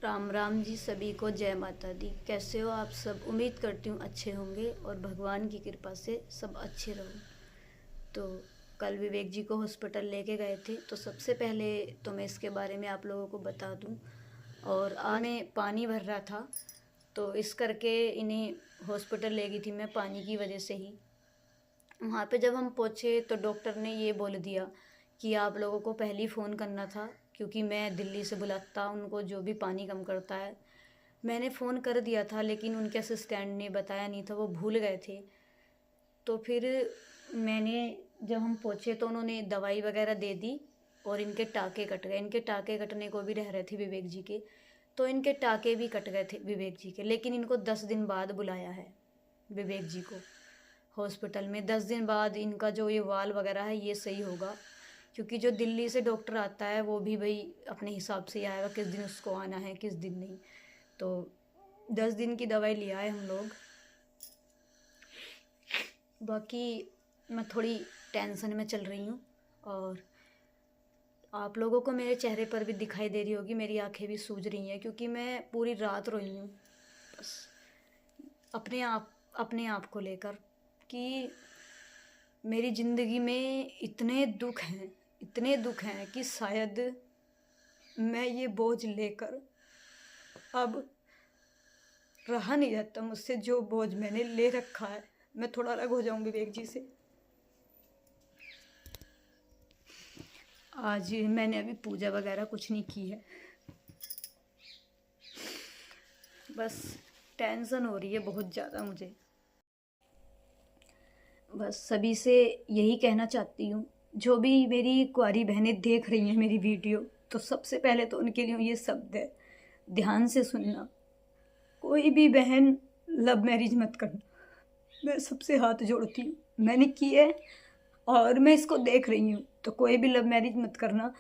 राम राम जी, सभी को जय माता दी। कैसे हो आप सब? उम्मीद करती हूँ अच्छे होंगे और भगवान की कृपा से सब अच्छे रहो। तो कल विवेक जी को हॉस्पिटल लेके गए थे, तो सबसे पहले तो मैं इसके बारे में आप लोगों को बता दूँ। और आज मैं पानी भर रहा था, तो इस करके इन्हें हॉस्पिटल ले गई थी मैं पानी की वजह से ही। वहाँ पे जब हम पहुँचे तो डॉक्टर ने ये बोल दिया कि आप लोगों को पहले ही फ़ोन करना था, क्योंकि मैं दिल्ली से बुलाता उनको जो भी पानी कम करता है। मैंने फ़ोन कर दिया था, लेकिन उनके असिस्टेंट ने बताया नहीं था, वो भूल गए थे। तो फिर मैंने जब हम पहुँचे तो उन्होंने दवाई वगैरह दे दी और इनके टाँके कट गए। इनके टाँके कटने को भी रह रहे थे विवेक जी के, तो इनके टाँके भी कट गए थे विवेक जी के। लेकिन इनको 10 दिन बाद बुलाया है विवेक जी को हॉस्पिटल में। 10 दिन बाद इनका जो ये वाल वगैरह है ये सही होगा, क्योंकि जो दिल्ली से डॉक्टर आता है वो भी भाई अपने हिसाब से ही आएगा, किस दिन उसको आना है किस दिन नहीं। तो 10 दिन की दवाई लिया है हम लोग। बाकी मैं थोड़ी टेंशन में चल रही हूँ, और आप लोगों को मेरे चेहरे पर भी दिखाई दे रही होगी, मेरी आंखें भी सूज रही हैं, क्योंकि मैं पूरी रात रोई हूँ बस अपने आप को लेकर कि मेरी ज़िंदगी में इतने दुख हैं कि शायद मैं ये बोझ लेकर अब रहा नहीं जाता मुझसे, जो बोझ मैंने ले रखा है। मैं थोड़ा अलग हो जाऊं विवेक जी से। आज मैंने अभी पूजा वगैरह कुछ नहीं की है, बस टेंशन हो रही है बहुत ज़्यादा मुझे। बस सभी से यही कहना चाहती हूँ, जो भी मेरी कुंवारी बहनें देख रही हैं मेरी वीडियो, तो सबसे पहले तो उनके लिए ये शब्द है, ध्यान से सुनना। कोई भी बहन लव मैरिज मत करना, मैं सबसे हाथ जोड़ती हूँ। मैंने की है और मैं इसको देख रही हूँ, तो कोई भी लव मैरिज मत करना,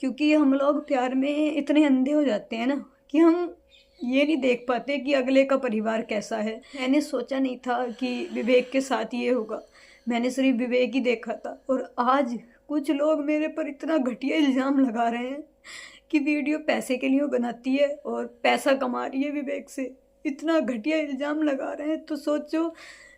क्योंकि हम लोग प्यार में इतने अंधे हो जाते हैं ना कि हम ये नहीं देख पाते कि अगले का परिवार कैसा है। मैंने सोचा नहीं था कि विवेक के साथ ये होगा, मैंने सिर्फ विवेक ही देखा था। और आज कुछ लोग मेरे पर इतना घटिया इल्ज़ाम लगा रहे हैं कि वीडियो पैसे के लिए बनाती है और पैसा कमा रही है विवेक से। इतना घटिया इल्ज़ाम लगा रहे हैं, तो सोचो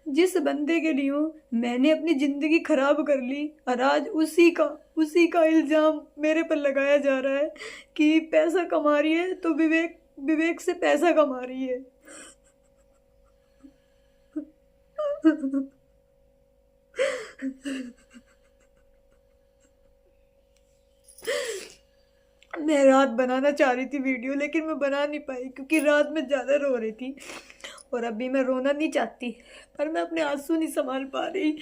जिस बंदे के लिए मैंने अपनी ज़िंदगी ख़राब कर ली, और आज उसी का इल्ज़ाम मेरे पर लगाया जा रहा है कि पैसा कमा रही है, तो विवेक से पैसा कमा रही है। मैं रात बनाना चाह रही थी वीडियो, लेकिन मैं बना नहीं पाई क्योंकि रात में ज़्यादा रो रही थी, और अभी मैं रोना नहीं चाहती, पर मैं अपने आंसू नहीं संभाल पा रही।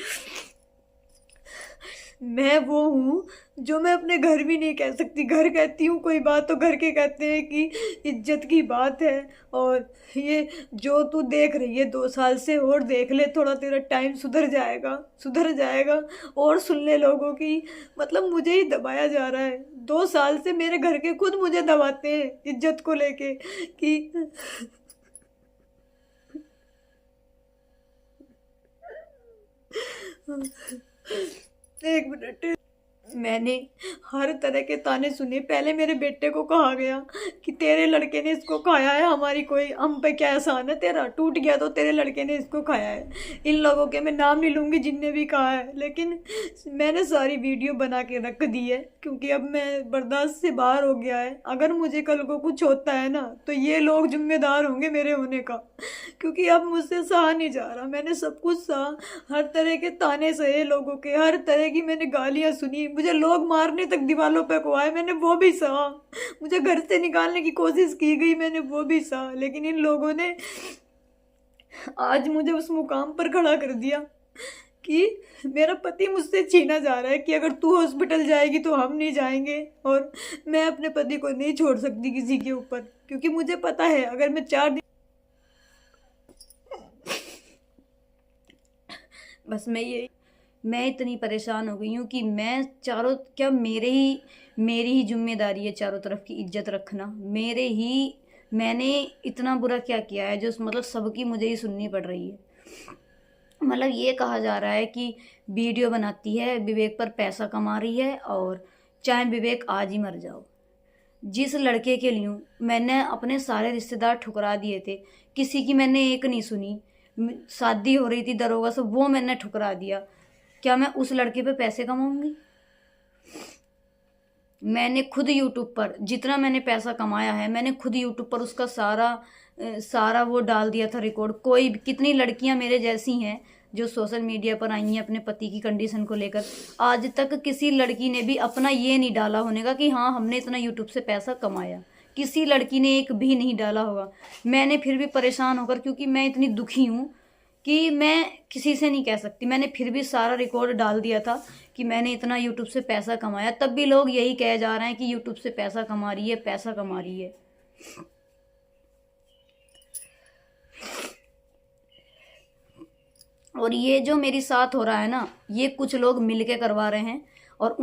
मैं वो हूँ जो मैं अपने घर भी नहीं कह सकती। घर कहती हूँ कोई बात तो घर के कहते हैं कि इज्जत की बात है, और ये जो तू देख रही है 2 साल से, और देख ले, थोड़ा तेरा टाइम सुधर जाएगा। और सुन ले लोगों की, मतलब मुझे ही दबाया जा रहा है। 2 साल से मेरे घर के खुद मुझे दबाते हैं इज्जत को लेके कि एक मिनट। मैंने हर तरह के ताने सुने। पहले मेरे बेटे को कहा गया कि तेरे लड़के ने इसको खाया है, हमारी कोई हम पे क्या एहसान है, तेरा टूट गया तो तेरे लड़के ने इसको खाया है। इन लोगों के मैं नाम नहीं लूँगी जिनने भी कहा है, लेकिन मैंने सारी वीडियो बना के रख दी है, क्योंकि अब मैं बर्दाश्त से बाहर हो गया है। अगर मुझे कल को कुछ होता है ना, तो ये लोग जिम्मेदार होंगे मेरे होने का, क्योंकि अब मुझसे सहा नहीं जा रहा। मैंने सब कुछ सहा, हर तरह के ताने सहे लोगों के, हर तरह की मैंने गालियाँ सुनी, मुझे लोग मारने तक दीवारों पे को आए, मैंने वो भी सहा। मुझे घर से निकालने की कोशिश की गई, मैंने वो भी सहा। लेकिन इन लोगों ने आज मुझे उस मुकाम पर खड़ा कर दिया कि मेरा पति मुझसे छीना जा रहा है, कि अगर तू हॉस्पिटल जाएगी तो हम नहीं जाएंगे, और मैं अपने पति को नहीं छोड़ सकती किसी के ऊपर, क्योंकि मुझे पता है अगर मैं 4 दिन बस मैं इतनी परेशान हो गई हूँ कि मैं चारों क्या मेरी ही जिम्मेदारी है चारों तरफ की इज्जत रखना। मैंने इतना बुरा क्या किया है जो मतलब सबकी मुझे ही सुननी पड़ रही है। मतलब ये कहा जा रहा है कि वीडियो बनाती है, विवेक पर पैसा कमा रही है, और चाहे विवेक आज ही मर जाओ। जिस लड़के के लिए मैंने अपने सारे रिश्तेदार ठुकरा दिए थे, किसी की मैंने एक नहीं सुनी, शादी हो रही थी दरोगा से, वो मैंने ठुकरा दिया, क्या मैं उस लड़के पे पैसे कमाऊंगी? मैंने खुद यूट्यूब पर जितना मैंने पैसा कमाया है, मैंने खुद यूट्यूब पर उसका सारा वो डाल दिया था रिकॉर्ड। कोई कितनी लड़कियां मेरे जैसी हैं जो सोशल मीडिया पर आई हैं अपने पति की कंडीशन को लेकर, आज तक किसी लड़की ने भी अपना ये नहीं डाला होने का कि हाँ हमने इतना यूट्यूब से पैसा कमाया। किसी लड़की ने एक भी नहीं डाला होगा। मैंने फिर भी परेशान होकर, क्योंकि मैं इतनी दुखी हूँ कि मैं किसी से नहीं कह सकती, मैंने फिर भी सारा रिकॉर्ड डाल दिया था कि मैंने इतना यूट्यूब से पैसा कमाया। तब भी लोग यही कहे जा रहे हैं कि यूट्यूब से पैसा कमा रही है, पैसा कमा रही है। और ये जो मेरे साथ हो रहा है ना, ये कुछ लोग मिलके करवा रहे हैं। और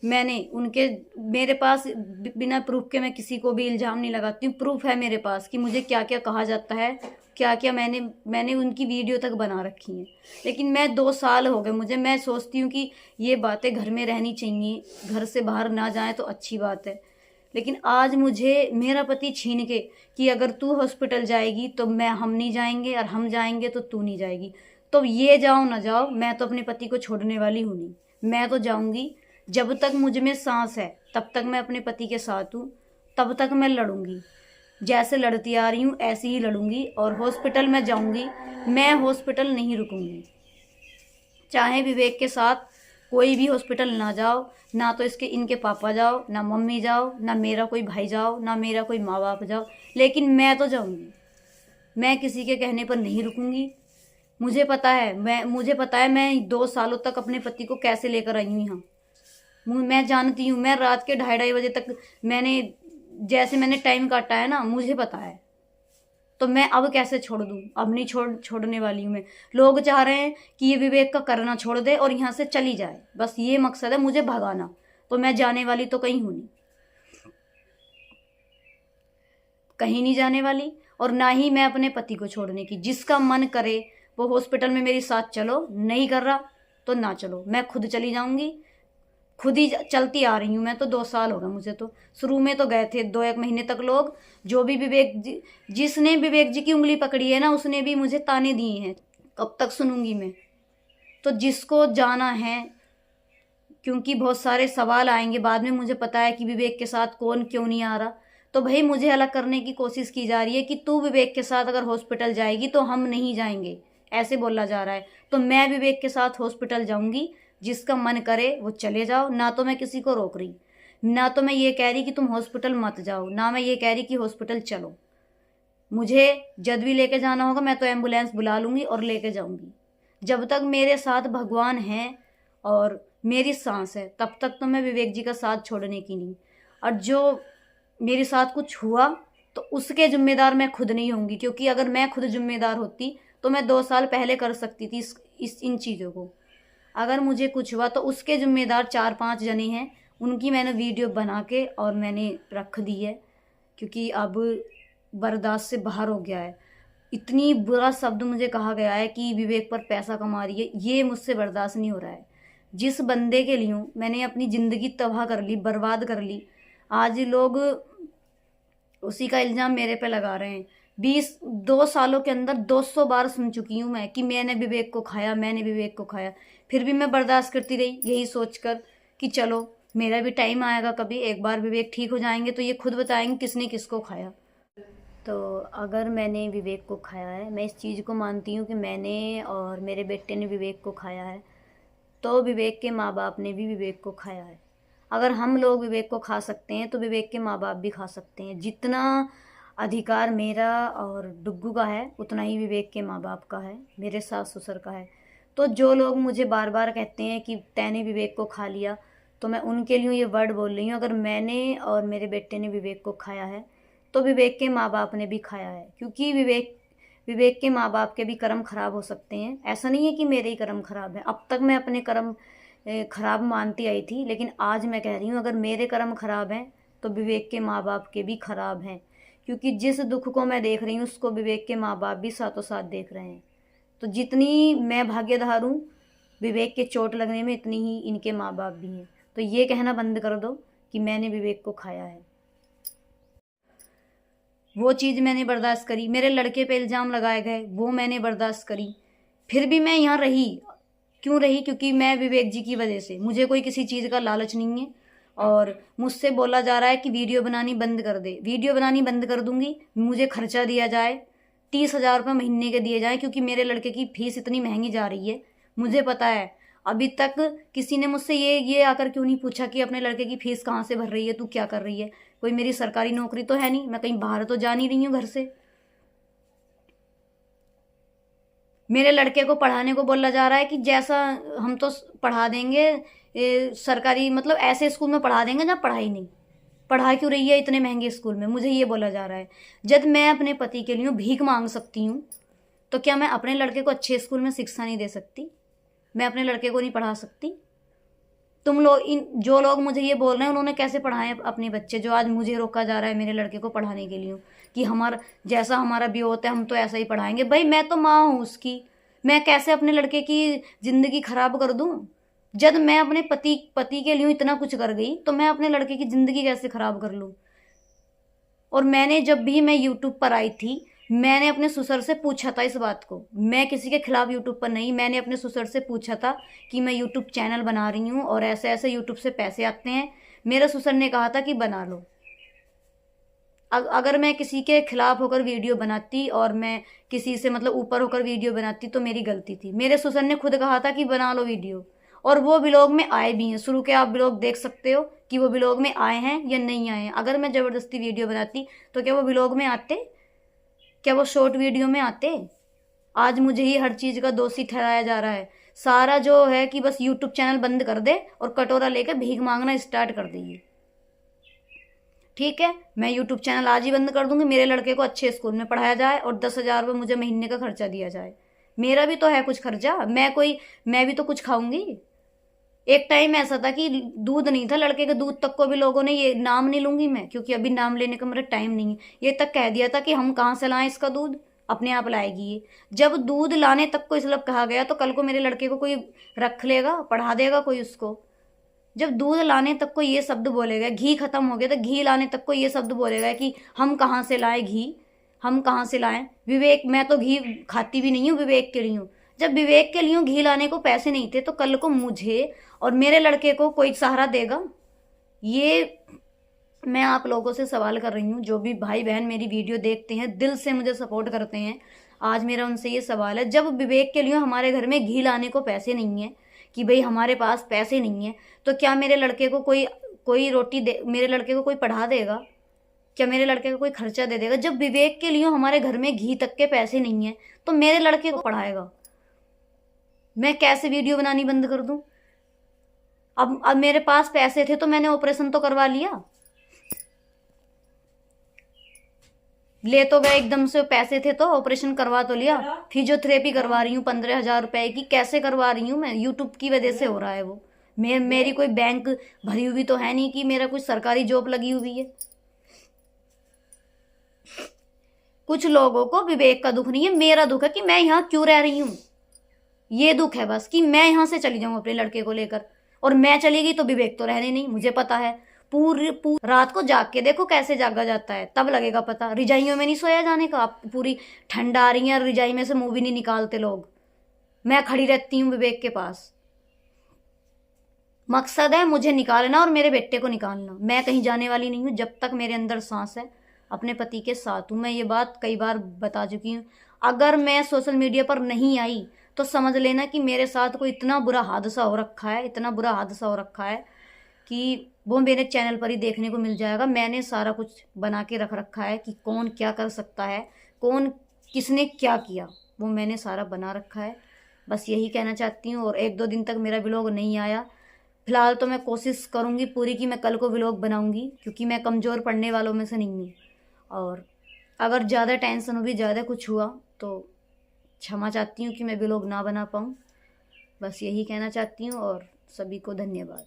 मेरे पास बिना प्रूफ के मैं किसी को भी इल्ज़ाम नहीं लगाती हूँ। प्रूफ है मेरे पास कि मुझे क्या क्या कहा जाता है, क्या क्या मैंने उनकी वीडियो तक बना रखी है। लेकिन मैं 2 साल हो गए मुझे, मैं सोचती हूँ कि ये बातें घर में रहनी चाहिए, घर से बाहर ना जाए तो अच्छी बात है। लेकिन आज मुझे मेरा पति छीन के कि अगर तू हॉस्पिटल जाएगी तो हम नहीं जाएंगे, और हम जाएंगे तो तू नहीं जाएगी। तो ये जाओ ना जाओ, मैं तो अपने पति को छोड़ने वाली हूँ नहीं। मैं तो जाऊँगी, जब तक मुझ में सांस है तब तक मैं अपने पति के साथ हूँ, तब तक मैं लड़ूंगी। जैसे लड़ती आ रही हूँ ऐसे ही लड़ूंगी। और हॉस्पिटल में जाऊँगी, मैं हॉस्पिटल नहीं रुकूंगी। चाहे विवेक के साथ कोई भी हॉस्पिटल ना जाओ, ना तो इनके पापा जाओ, ना मम्मी जाओ, ना मेरा कोई भाई जाओ, ना मेरा कोई माँ बाप जाओ, लेकिन मैं तो जाऊँगी। मैं किसी के कहने पर नहीं रुकूंगी। मुझे पता है मैं 2 सालों तक अपने पति को कैसे लेकर आई हूँ यहाँ। मैं जानती हूँ, मैं रात के 2:30 बजे तक मैंने टाइम काटा है ना, मुझे पता है। तो मैं अब कैसे छोड़ दूँ? अब नहीं छोड़ने वाली हूँ मैं। लोग चाह रहे हैं कि ये विवेक का करना छोड़ दे और यहाँ से चली जाए, बस ये मकसद है मुझे भगाना। तो मैं जाने वाली तो कहीं हूँ नहीं, कहीं नहीं जाने वाली। और ना ही मैं अपने पति को छोड़ने की। जिसका मन करे वो हॉस्पिटल में मेरे साथ चलो, नहीं कर रहा तो ना चलो, मैं खुद चली जाऊंगी। खुद ही चलती आ रही हूँ मैं तो, 2 साल हो गए मुझे। तो शुरू में तो गए थे 2-1 महीने तक लोग, जो भी जिसने विवेक जी की उंगली पकड़ी है ना, उसने भी मुझे ताने दिए हैं। कब तक सुनूंगी मैं? तो जिसको जाना है, क्योंकि बहुत सारे सवाल आएंगे बाद में, मुझे पता है कि विवेक के साथ कौन क्यों नहीं आ रहा। तो भाई मुझे अलग करने की कोशिश की जा रही है कि तू विवेक के साथ अगर हॉस्पिटल जाएगी तो हम नहीं जाएंगे, ऐसे बोला जा रहा है। तो मैं विवेक के साथ हॉस्पिटल जाऊंगी, जिसका मन करे वो चले जाओ। ना तो मैं किसी को रोक रही, ना तो मैं ये कह रही कि तुम हॉस्पिटल मत जाओ, ना मैं ये कह रही कि हॉस्पिटल चलो। मुझे जब भी लेके जाना होगा मैं तो एम्बुलेंस बुला लूँगी और लेके जाऊँगी। जब तक मेरे साथ भगवान है और मेरी सांस है, तब तक तो मैं विवेक जी का साथ छोड़ने की नहीं। और जो मेरे साथ कुछ हुआ तो उसके जिम्मेदार मैं खुद नहीं होंगी, क्योंकि अगर मैं खुद जिम्मेदार होती तो मैं 2 साल पहले कर सकती थी इन चीज़ों को। अगर मुझे कुछ हुआ तो उसके जिम्मेदार 4-5 जने हैं, उनकी मैंने वीडियो बना के और मैंने रख दी है, क्योंकि अब बर्दाश्त से बाहर हो गया है। इतनी बुरा शब्द मुझे कहा गया है कि विवेक पर पैसा कमा रही है, ये मुझसे बर्दाश्त नहीं हो रहा है। जिस बंदे के लिए मैंने अपनी ज़िंदगी तबाह कर ली, बर्बाद कर ली, आज लोग उसी का इल्ज़ाम मेरे पे लगा रहे हैं। 2 सालों के अंदर 200 बार सुन चुकी हूँ मैं कि मैंने विवेक को खाया, मैंने विवेक को खाया। फिर भी मैं बर्दाश्त करती रही, यही सोचकर कि चलो मेरा भी टाइम आएगा, कभी एक बार विवेक ठीक हो जाएंगे तो ये खुद बताएंगे किसने किसको खाया। तो अगर मैंने विवेक को खाया है, मैं इस चीज़ को मानती हूँ कि मैंने और मेरे बेटे ने विवेक को खाया है, तो विवेक के माँ बाप ने भी विवेक को खाया है। अगर हम लोग विवेक को खा सकते हैं तो विवेक के माँ बाप भी खा सकते हैं। जितना अधिकार मेरा और डुग्गू का है उतना ही विवेक के माँ बाप का है, मेरे सास ससुर का है। तो जो लोग मुझे बार बार कहते हैं कि तैने विवेक को खा लिया, तो मैं उनके लिए ये वर्ड बोल रही हूँ, अगर मैंने और मेरे बेटे ने विवेक को खाया है तो विवेक के माँ बाप ने भी खाया है। क्योंकि विवेक के माँ बाप के भी कर्म खराब हो सकते हैं, ऐसा नहीं है कि मेरे ही कर्म खराब है। अब तक मैं अपने कर्म खराब मानती आई थी, लेकिन आज मैं कह रही हूँ अगर मेरे कर्म खराब हैं तो विवेक के माँ बाप के भी खराब हैं। क्योंकि जिस दुख को मैं देख रही हूँ उसको विवेक के माँ बाप भी साथों साथ देख रहे हैं। तो जितनी मैं भाग्यधार हूँ विवेक के चोट लगने में, इतनी ही इनके माँ बाप भी हैं। तो ये कहना बंद कर दो कि मैंने विवेक को खाया है। वो चीज़ मैंने बर्दाश्त करी। मेरे लड़के पे इल्ज़ाम लगाए गए, वो मैंने बर्दाश्त करी। फिर भी मैं यहाँ रही। क्यों रही? क्योंकि मैं विवेक जी की वजह से, मुझे कोई किसी चीज़ का लालच नहीं है। और मुझसे बोला जा रहा है कि वीडियो बनानी बंद कर दे। वीडियो बनानी बंद कर दूंगी, मुझे खर्चा दिया जाए, 30,000 रुपये महीने के दिए जाए, क्योंकि मेरे लड़के की फीस इतनी महंगी जा रही है। मुझे पता है, अभी तक किसी ने मुझसे ये आकर क्यों नहीं पूछा कि अपने लड़के की फीस कहाँ से भर रही है, तू क्या कर रही है। कोई मेरी सरकारी नौकरी तो है नहीं, मैं कहीं बाहर तो जा नहीं रही हूँ घर से। मेरे लड़के को पढ़ाने को बोला जा रहा है कि जैसा हम तो पढ़ा देंगे, सरकारी मतलब ऐसे स्कूल में पढ़ा देंगे जहाँ पढ़ाई नहीं। पढ़ा क्यों रही है इतने महंगे स्कूल में, मुझे ये बोला जा रहा है। जब मैं अपने पति के लिए भीख मांग सकती हूँ, तो क्या मैं अपने लड़के को अच्छे स्कूल में शिक्षा नहीं दे सकती? मैं अपने लड़के को नहीं पढ़ा सकती? तुम लोग, जो लोग मुझे ये बोल रहे हैं, उन्होंने कैसे पढ़ाए अपने बच्चे, जो आज मुझे रोका जा रहा है मेरे लड़के को पढ़ाने के लिए कि जैसा हमारा भी होता है हम तो ऐसा ही पढ़ाएंगे। भाई मैं तो माँ हूँ उसकी, मैं कैसे अपने लड़के की ज़िंदगी खराब कर दूँ? जब मैं अपने पति के लिए इतना कुछ कर गई, तो मैं अपने लड़के की ज़िंदगी कैसे खराब कर लूँ? और मैंने जब भी मैं यूट्यूब पर आई थी, मैंने अपने ससुर से पूछा था इस बात को। मैं किसी के खिलाफ यूट्यूब पर नहीं, मैंने अपने ससुर से पूछा था कि मैं यूट्यूब चैनल बना रही हूँ और ऐसे ऐसे यूट्यूब से पैसे आते हैं। मेरे ससुर ने कहा था कि बना लो। अगर मैं किसी के खिलाफ होकर वीडियो बनाती और मैं किसी से मतलब ऊपर होकर वीडियो बनाती तो मेरी गलती थी। मेरे ससुर ने खुद कहा था कि बना लो वीडियो, और वो व्लॉग में आए भी हैं। शुरू के आप व्लॉग देख सकते हो कि वो व्लॉग में आए हैं या नहीं आए हैं। अगर मैं ज़बरदस्ती वीडियो बनाती तो क्या वो व्लॉग में आते? क्या वो शॉर्ट वीडियो में आते? आज मुझे ही हर चीज़ का दोषी ठहराया जा रहा है। सारा जो है कि बस यूट्यूब चैनल बंद कर दे और कटोरा लेकर भीख मांगना स्टार्ट कर देंगे। ठीक है, मैं यूट्यूब चैनल आज ही बंद कर दूंगी। मेरे लड़के को अच्छे स्कूल में पढ़ाया जाए और 10,000 रुपये मुझे महीने का खर्चा दिया जाए। मेरा भी तो है कुछ खर्चा, मैं भी तो कुछ खाऊंगी। एक टाइम ऐसा था कि दूध नहीं था, लड़के के दूध तक को भी लोगों ने, ये नाम नहीं लूंगी मैं क्योंकि अभी नाम लेने का मेरा टाइम नहीं है, ये तक कह दिया था कि हम कहाँ से लाएं इसका दूध, अपने आप लाएगी ये। जब दूध लाने तक को इसलिए कहा गया, तो कल को मेरे लड़के को कोई रख लेगा, पढ़ा देगा कोई उसको। जब दूध लाने तक को ये शब्द बोलेगा, घी खत्म हो गया तो घी लाने तक को ये शब्द बोलेगा कि हम कहाँ से लाएं घी, हम कहाँ से लाएं। विवेक, मैं तो घी खाती भी नहीं हूँ, विवेक के लिए हूँ। जब विवेक के लिए घी लाने को पैसे नहीं थे, तो कल को मुझे और मेरे लड़के को कोई सहारा देगा? ये मैं आप लोगों से सवाल कर रही हूँ, जो भी भाई बहन मेरी वीडियो देखते हैं, दिल से मुझे सपोर्ट करते हैं। आज मेरा उनसे ये सवाल है, जब विवेक के लिए हमारे घर में घी लाने को पैसे नहीं है, कि भाई हमारे पास पैसे नहीं है, तो क्या मेरे लड़के को कोई रोटी दे, मेरे लड़के को कोई पढ़ा देगा? क्या मेरे लड़के को कोई खर्चा दे देगा? जब विवेक के लिए हमारे घर में घी तक के पैसे नहीं है, तो मेरे लड़के को पढ़ाएगा? मैं कैसे वीडियो बनानी बंद कर दूं? अब मेरे पास पैसे थे तो मैंने ऑपरेशन तो करवा लिया। ले तो गए एकदम से, पैसे थे तो ऑपरेशन करवा तो लिया। फिजियोथेरेपी करवा रही हूँ 15,000 रुपए की। कैसे करवा रही हूँ मैं? यूट्यूब की वजह से हो रहा है वो। मेरी कोई बैंक भरी हुई तो है नहीं कि मेरा कुछ सरकारी जॉब लगी हुई है। कुछ लोगों को विवेक का दुख नहीं है, मेरा दुख है कि मैं यहाँ क्यों रह रही हूँ। ये दुख है बस कि मैं यहाँ से चली जाऊँ अपने लड़के को लेकर, और मैं चली गई तो विवेक तो रहने नहीं, मुझे पता है। पूरी रात को जाग के देखो कैसे जागा जाता है, तब लगेगा पता। रिजाइयों में नहीं सोया जाने का। आप पूरी ठंड आ रही है, रिजाई में से मुंह भी नहीं निकालते लोग। मैं खड़ी रहती हूँ विवेक के पास। मकसद है मुझे निकालना और मेरे बेटे को निकालना। मैं कहीं जाने वाली नहीं हूँ जब तक मेरे अंदर सांस है, अपने पति के साथ हूँ। मैं ये बात कई बार बता चुकी हूँ। अगर मैं सोशल मीडिया पर नहीं आई तो समझ लेना कि मेरे साथ कोई इतना बुरा हादसा हो रखा है, इतना बुरा हादसा हो रखा है कि वो मेरे चैनल पर ही देखने को मिल जाएगा। मैंने सारा कुछ बना के रख रखा है कि कौन क्या कर सकता है, कौन किसने क्या किया, वो मैंने सारा बना रखा है। बस यही कहना चाहती हूँ। और 1-2 दिन तक मेरा व्लॉग नहीं आया, फिलहाल तो मैं कोशिश करूँगी पूरी कि मैं कल को व्लॉग बनाऊँगी, क्योंकि मैं कमज़ोर पड़ने वालों में से नहीं हूँ। और अगर ज़्यादा टेंशन हुई, ज़्यादा कुछ हुआ तो क्षमा चाहती हूँ कि मैं व्लॉग ना बना पाऊँ। बस यही कहना चाहती हूँ और सभी को धन्यवाद।